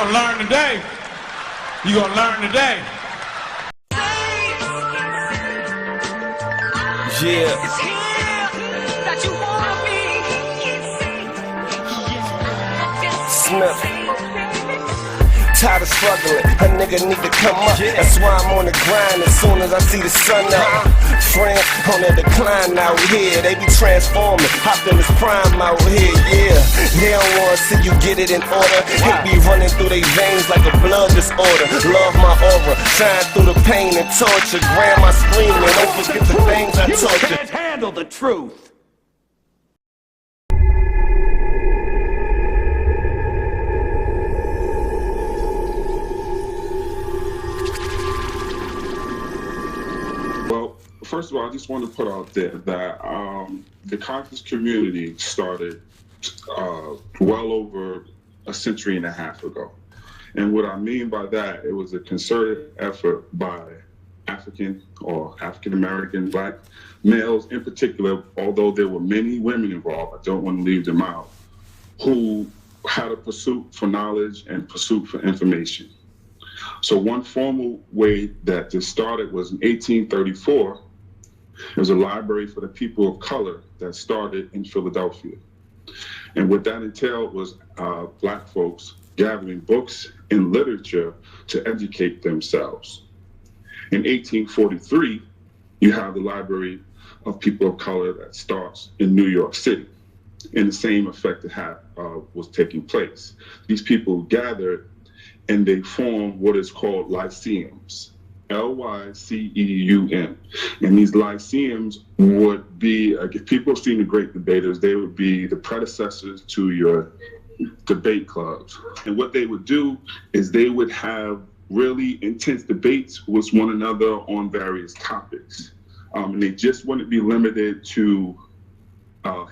gonna learn today. You gonna learn today. Yeah. Smith. Tired of struggling, a nigga need to come up. That's why I'm on the grind as soon as I see the sun up. Friends on the decline out here, they be transforming. Optimus Prime out here, yeah. They don't wanna see you get it in order. Hate be running through their veins like a blood disorder. Love my aura, shine through the pain and torture. Grandma screaming, don't forget the things I taught you. You can't handle the truth. Well, first of all, I just want to put out there that the conscious community started well over a century and a half ago. And what I mean by that, it was a concerted effort by African or African-American Black males in particular, although there were many women involved, I don't want to leave them out, who had a pursuit for knowledge and pursuit for information. So one formal way that this started was in 1834. There was a library for the people of color that started in Philadelphia. And what that entailed was Black folks gathering books and literature to educate themselves. In 1843, you have the Library of People of Color that starts in New York City. And the same effect was taking place. These people gathered and they formed what is called lyceums, Lyceum. And these lyceums would be, if people have seen the Great Debaters, they would be the predecessors to your debate clubs. And what they would do is they would have really intense debates with one another on various topics. And they just wouldn't be limited to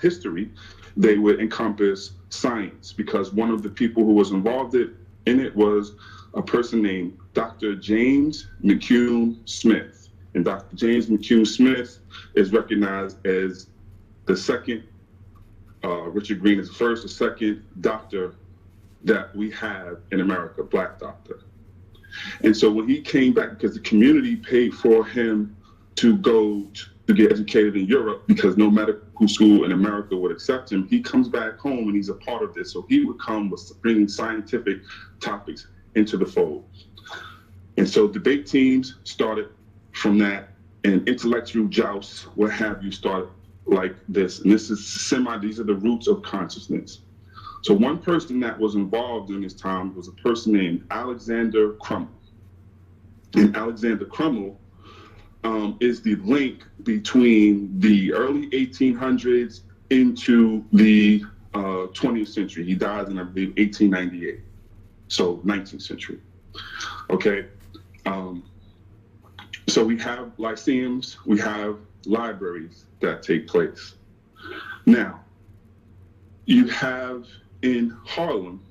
history. They would encompass science, because one of the people who was involved in it was a person named Dr. James McCune Smith. And Dr. James McCune Smith is recognized as the second, Richard Green is the first, the second doctor that we have in America, Black doctor. And so when he came back, because the community paid for him to go to get educated in Europe, because no medical school in America would accept him, he comes back home and he's a part of this. So he would come with bringing scientific topics into the fold. And so debate teams started from that, and intellectual jousts, what have you, started like this. And this is these are the roots of consciousness. So one person that was involved during this time was a person named Alexander Crump. And Alexander Crump is the link between the early 1800s into the 20th century. He dies in, I believe, 1898. So 19th century. Okay. So we have lyceums, we have libraries that take place. Now, you have in Harlem,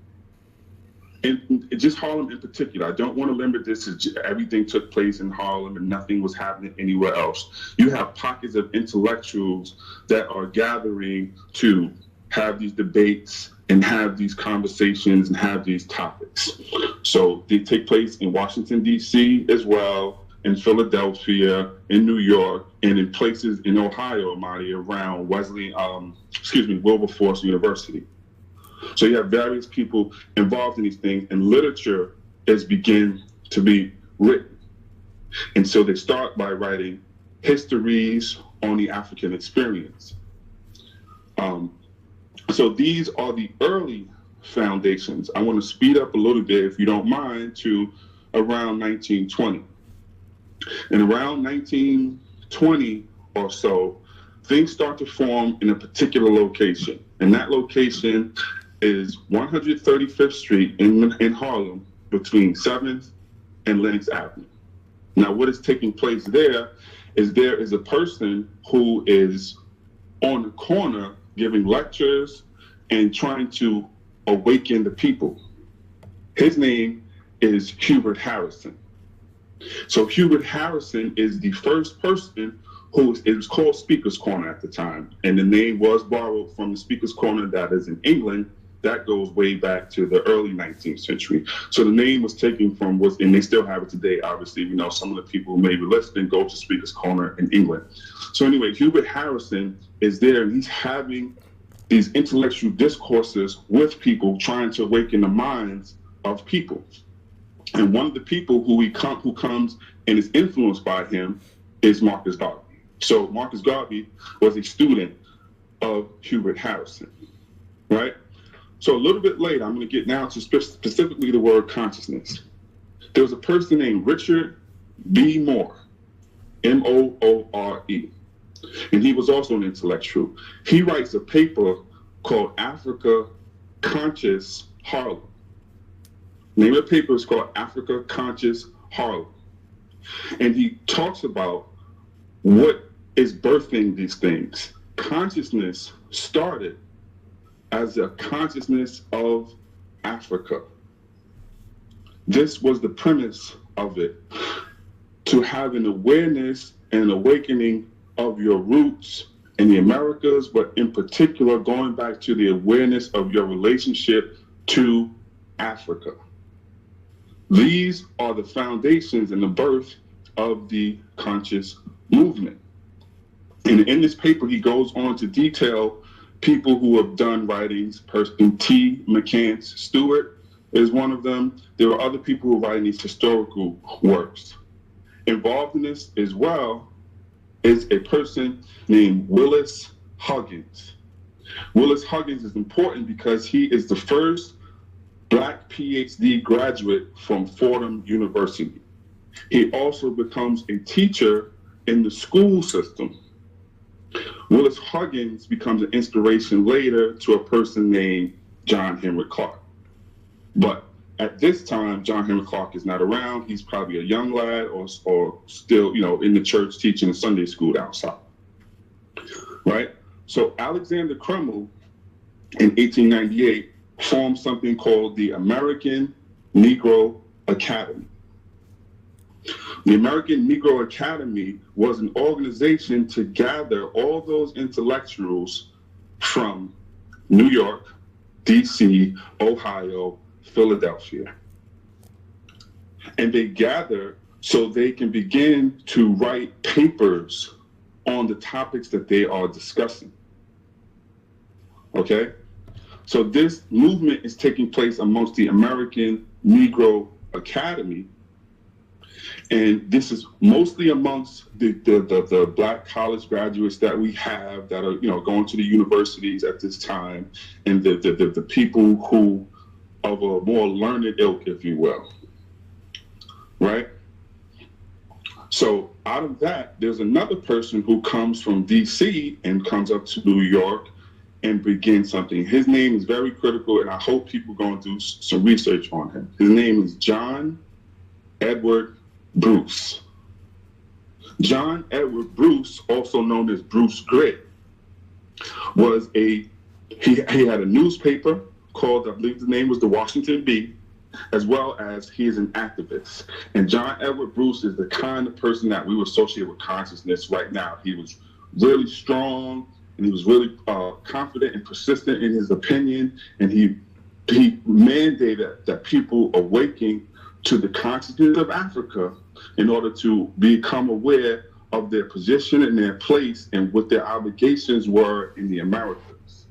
and just Harlem in particular, I don't want to limit this to everything took place in Harlem and nothing was happening anywhere else. You have pockets of intellectuals that are gathering to have these debates and have these conversations and have these topics. So they take place in Washington, D.C. as well, in Philadelphia, in New York, and in places in Ohio, Amadi, around Wilberforce University. So you have various people involved in these things, and literature is begin to be written. And so they start by writing histories on the African experience. So these are the early foundations. I want to speed up a little bit, if you don't mind, to around 1920. And around 1920 or so, things start to form in a particular location. And that location is 135th Street in Harlem, between 7th and Lenox Avenue. Now, what is taking place there is a person who is on the corner giving lectures and trying to awaken the people. His name is Hubert Harrison. So Hubert Harrison is the first person it was called Speaker's Corner at the time. And the name was borrowed from the Speaker's Corner that is in England that goes way back to the early 19th century. So the name was taken from and they still have it today, obviously. You know, some of the people who may be listening go to Speaker's Corner in England. So anyway, Hubert Harrison is there, and he's having these intellectual discourses with people, trying to awaken the minds of people. And one of the people who comes and is influenced by him is Marcus Garvey. So Marcus Garvey was a student of Hubert Harrison, right? So a little bit later, I'm going to get now to specifically the word consciousness. There was a person named Richard B. Moore, Moore, and he was also an intellectual. He writes a paper called Africa Conscious Harlem. The name of the paper is called Africa Conscious Harlem. And he talks about what is birthing these things. Consciousness started as a consciousness of Africa. This was the premise of it, to have an awareness and an awakening of your roots in the Americas, but in particular, going back to the awareness of your relationship to Africa. These are the foundations and the birth of the conscious movement. And in this paper, he goes on to detail people who have done writings. Person T. McCants Stewart is one of them. There are other people who are writing these historical works. Involved in this as well is a person named Willis Huggins. Willis Huggins is important because he is the first Black PhD graduate from Fordham University. He also becomes a teacher in the school system. Willis Huggins becomes an inspiration later to a person named John Henrik Clarke. But at this time, John Henrik Clarke is not around. He's probably a young lad or still, you know, in the church teaching in Sunday school down south, right? So Alexander Crummell in 1898 formed something called the American Negro Academy. The American Negro Academy was an organization to gather all those intellectuals from New York, DC, Ohio, Philadelphia. And they gather so they can begin to write papers on the topics that they are discussing. Okay? So this movement is taking place amongst the American Negro Academy. And this is mostly amongst the Black college graduates that we have that are, you know, going to the universities at this time, and the people who of a more learned ilk, if you will, right? So out of that, there's another person who comes from DC and comes up to New York and begins something. His name is very critical, and I hope people go and do some research on him. His name is John Edward Bruce. John Edward Bruce, also known as Bruce Gray, he had a newspaper called, I believe the name was the Washington Bee, as well as he is an activist. And John Edward Bruce is the kind of person that we would associate with consciousness right now. He was really strong, and he was really confident and persistent in his opinion, and he mandated that people awaken to the consciousness of Africa in order to become aware of their position and their place and what their obligations were in the Americas.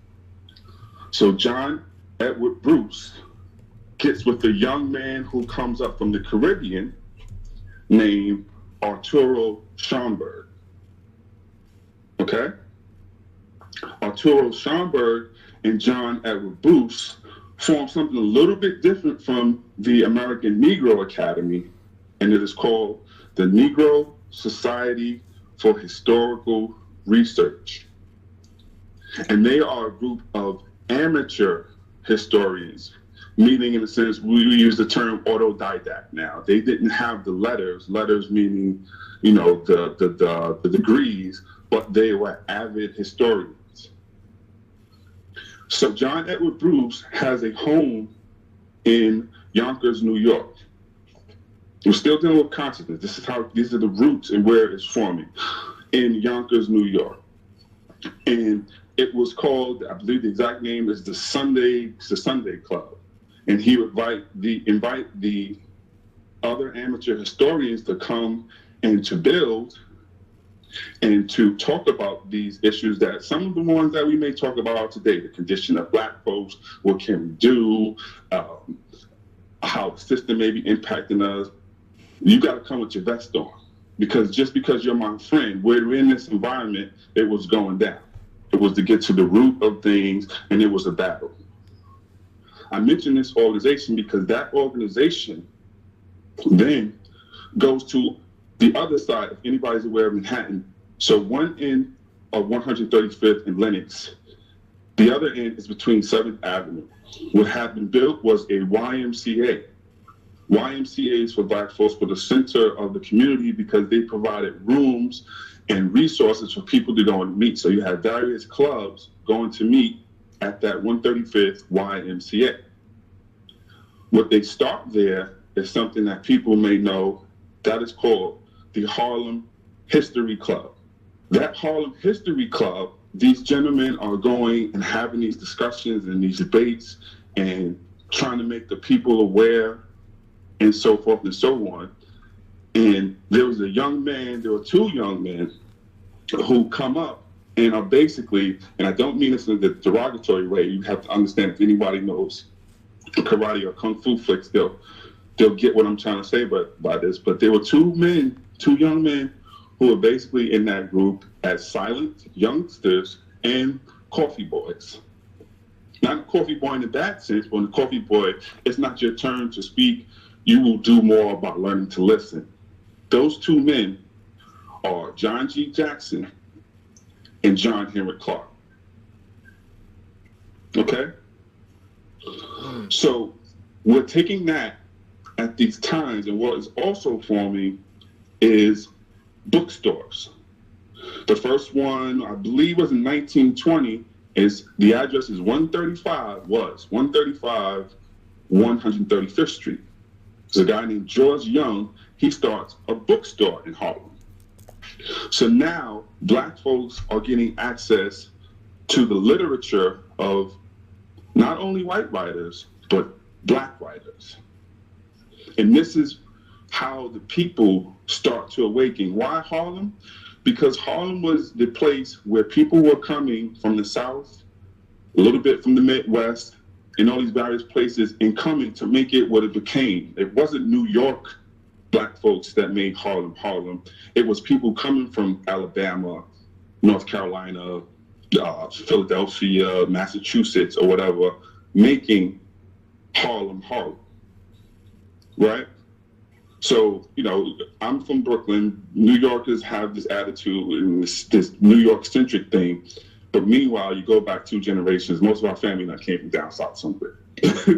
So John Edward Bruce gets with a young man who comes up from the Caribbean named Arturo Schomburg. Okay? Arturo Schomburg and John Edward Bruce formed something a little bit different from the American Negro Academy, and it is called the Negro Society for Historical Research. And they are a group of amateur historians, meaning in a sense, we use the term autodidact now. They didn't have the letters meaning, you know, the degrees, but they were avid historians. So John Edward Bruce has a home in Yonkers, New York. We're still dealing with consciousness. These are the roots and where it's forming in Yonkers, New York. And it was called, I believe the exact name is the Sunday Club. And he would invite the other amateur historians to come and to build and to talk about these issues, that some of the ones that we may talk about today, the condition of Black folks, what can we do, how the system may be impacting us. You got to come with your vest on, because just because you're my friend, we're in this environment, it was going down. It was to get to the root of things, and it was a battle. I mention this organization because that organization then goes to the other side, if anybody's aware of Manhattan. So one end of 135th and Lenox, the other end is between 7th Avenue. What had been built was a YMCA. YMCAs for Black folks were the center of the community because they provided rooms and resources for people to go and meet. So you had various clubs going to meet at that 135th YMCA. What they start there is something that people may know, that is called the Harlem History Club. That Harlem History Club, these gentlemen are going and having these discussions and these debates and trying to make the people aware and so forth and so on. And there was a young man, there were two young men who come up and are basically, and I don't mean this in the derogatory way, you have to understand, if anybody knows karate or kung fu flicks, they'll get what I'm trying to say by this. But there were two young men who were basically in that group as silent youngsters and coffee boys. Not a coffee boy in the bad sense, but in the coffee boy, it's not your turn to speak. You will do more about learning to listen. Those two men are John G. Jackson and John Henrik Clarke. Okay? So we're taking that at these times, and what is also forming is bookstores. The first one, I believe, was in 1920. The address is 135 135th Street. There's a guy named George Young. He starts a bookstore in Harlem. So now Black folks are getting access to the literature of not only white writers, but Black writers. And this is how the people start to awaken. Why Harlem? Because Harlem was the place where people were coming from the South, a little bit from the Midwest, and all these various places, and coming to make it what it became. It wasn't New York Black folks that made Harlem Harlem. It was people coming from Alabama, North Carolina, Philadelphia, Massachusetts, or whatever, making Harlem Harlem, right? So, I'm from Brooklyn. New Yorkers have this attitude and this New York-centric thing. But meanwhile, you go back 2 generations, most of our family came from down south somewhere.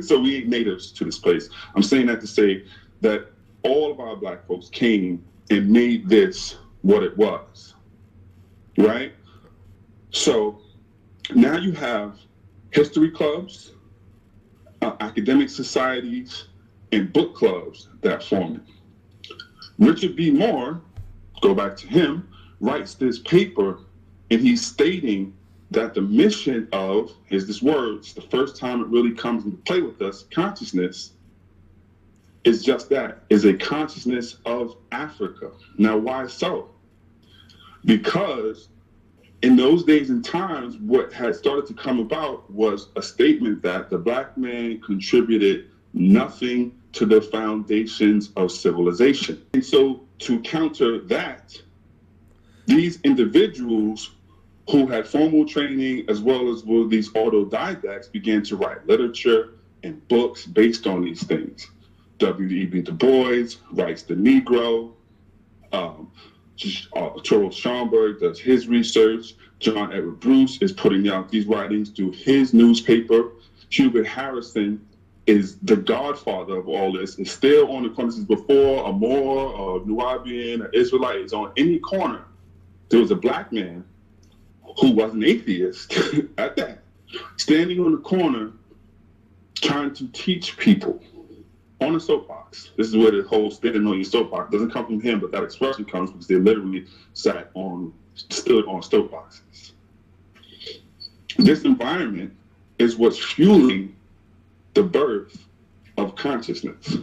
So we ain't natives to this place. I'm saying that to say that all of our Black folks came and made this what it was, right? So now you have history clubs, academic societies, and book clubs that form it. Richard B. Moore, go back to him, writes this paper, and he's stating that the mission of, here's this word, it's the first time it really comes into play with us, consciousness, is just that, is a consciousness of Africa. Now, why so? Because in those days and times, what had started to come about was a statement that the Black man contributed nothing to the foundations of civilization. And so to counter that, these individuals who had formal training as well as were these autodidacts began to write literature and books based on these things. W.E.B. Du Bois writes The Negro. Arturo Schomburg does his research. John Edward Bruce is putting out these writings through his newspaper. Hubert Harrison is the godfather of all this. It's still on the corner. This is before a Moor, a Nubian, an Israelite is on any corner. There was a Black man who was an atheist at that, standing on the corner trying to teach people on a soapbox. This is where the whole standing on your soapbox doesn't come from him, but that expression comes because they literally stood on soapboxes. This environment is what's fueling the birth of consciousness.